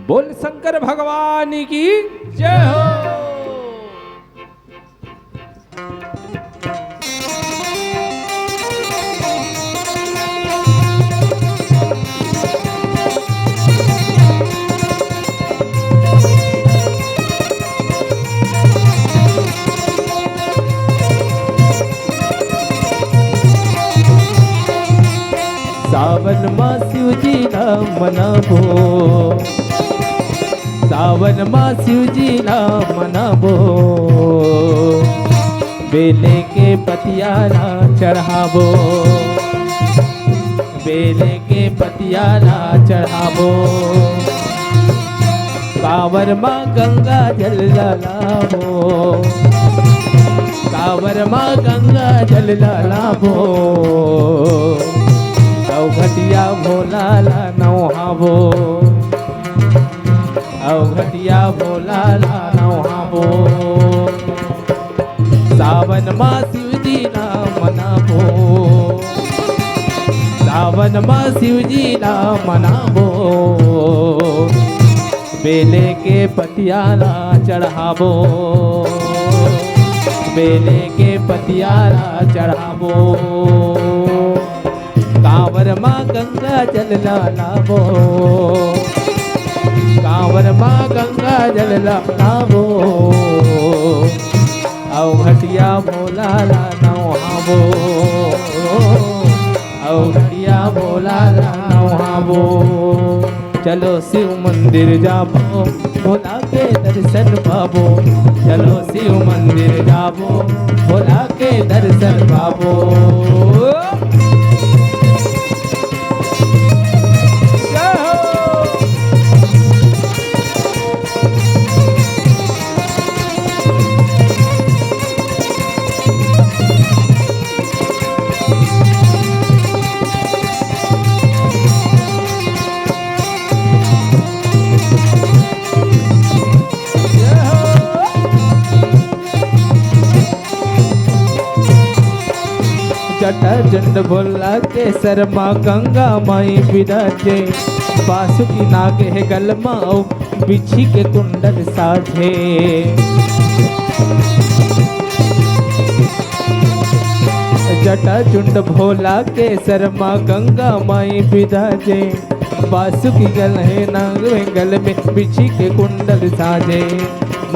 बोल शंकर भगवान की जय हो। सावन मां शिव जी नाम मनाबो, सावन मां शिव जी नाम मनाबो, बेले के पतियारा चढ़ाबो, बेले के पतियारा चढ़ाबो, कांवर मां गंगा जल लाबो, कांवर मां गंगा जल लाबो, घटिया भोला ला नौहाबो, घटिया भोला ला नौहाबो, सावन मां शिव जी नाम मनाबो, सावन मां शिव जी नाम मनाबो, बेले के पतियारा चढ़ाबो, बेले के पतियारा चढ़ाबो, कांवर मां गंगा जल लाबो, कांवर मां गंगा जल लाबो, घटिया भोला ला नौहाबो, घटिया भोला ला नौहाबो, चलो शिव मंदिर जाबो, भोला के दर्शन पाबो, चलो शिव मंदिर जाबो, भोला के दर्शन पाबो। जटाजंड भोला के शर्मा गंगा माई विराजे, बासुकी नाग है गलमाओ बिछी के कुंडल साझे, जटाजुंड भोला के शर्मा गंगा माई विराजे, बासुकी गल है नाग गल में बिछी के कुंडल साझे,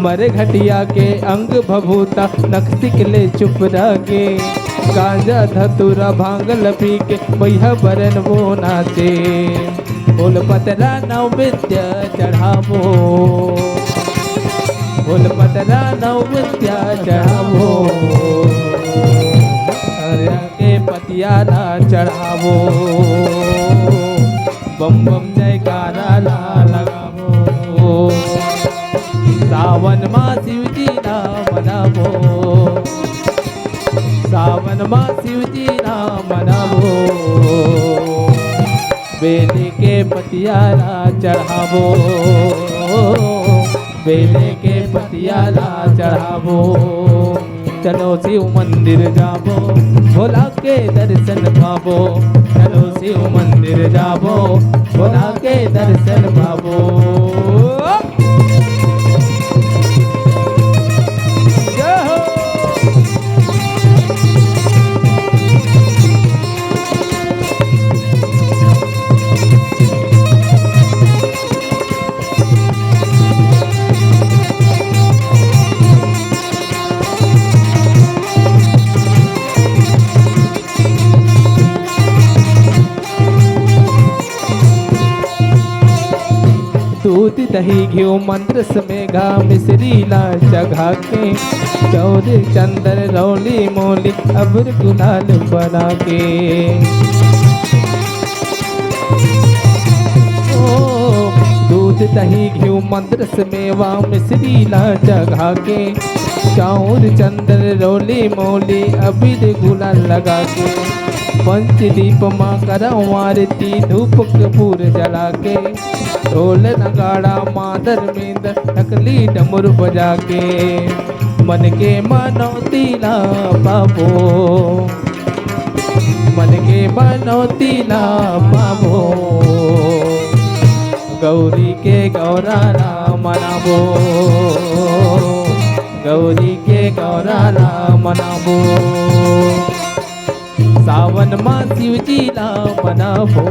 मरे घटिया के अंग भभूता नखसिकले चुप रागे, गांजा धतुरा भांगल पी के बैहा बरन वो नाचे, बोल पतरा नैवेद्य चढ़ाबो, बोल पतरा नैवेद्य चढ़ाबो, के पतियारा चढ़ाबो, बम बम जयकारा ला लगाबो, सावन मां शिव जी नाम मनाबो, सावन मां शिव जी नाम मनाबो, बेले के पतियारा चढ़ाबो, बेले के पतियारा चढ़ाबो, चलो शिव मंदिर जाबो, भोला के दर्शन पाबो, चलो शिव मंदिर जाबो, भोला के दर्शन पाबो। दूध दही घियो मंत्र समेगा मिश्री ला जगा के, चौर चंदन रौली मोली अबर गुलाल बना के, दूध दही घियो मंत्र समेवा मिश्री ला जगा के, चौर चंदन रौली मोली अबीर गुलाल लगा के, पंचदीप माँ करऊं आरती धूप कपूर जला के, ढोल नगाड़ा मादर में नकली डमरू बजा के, मन के मनौती ला पाबो, मन के मनोती ना पावो गौरी के गौरा राम मनावो गौरी के गौरा राम मनावो सावन मां शिवजी ला मनावो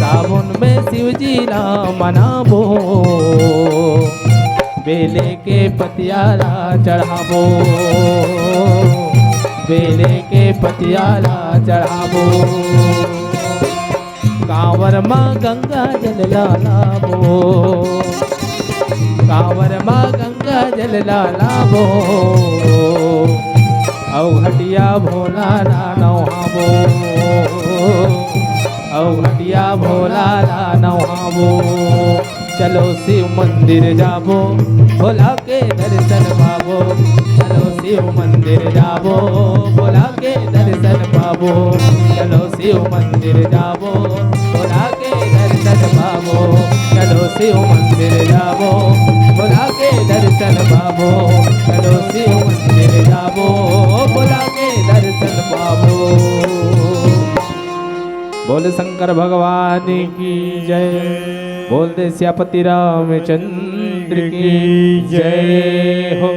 सावन में शिवजी ला मनावो बेले के पतियाला चढ़ावो बेले के पतियाला चढ़ावो कांवर माँ गंगा जल लावो कांवर माँ गंगा जल लावो औ हटिया भोला ला नहावो औ हटिया भोला ला नहावो चलो शिव मंदिर जाबो भोला के दर्शन पावो चलो शिव मंदिर जाबो भोला के दर्शन पावो चलो शिव मंदिर जाबो भोला के दर्शन पावो चलो शिव मंदिर जाबो भोला के दर्शन पावो चलो शिव मंदिर जाबो भोला के दर्शन पावो बोल शंकर भगवान की जय बोल दे श्यापति रामचंद्र की जय हो।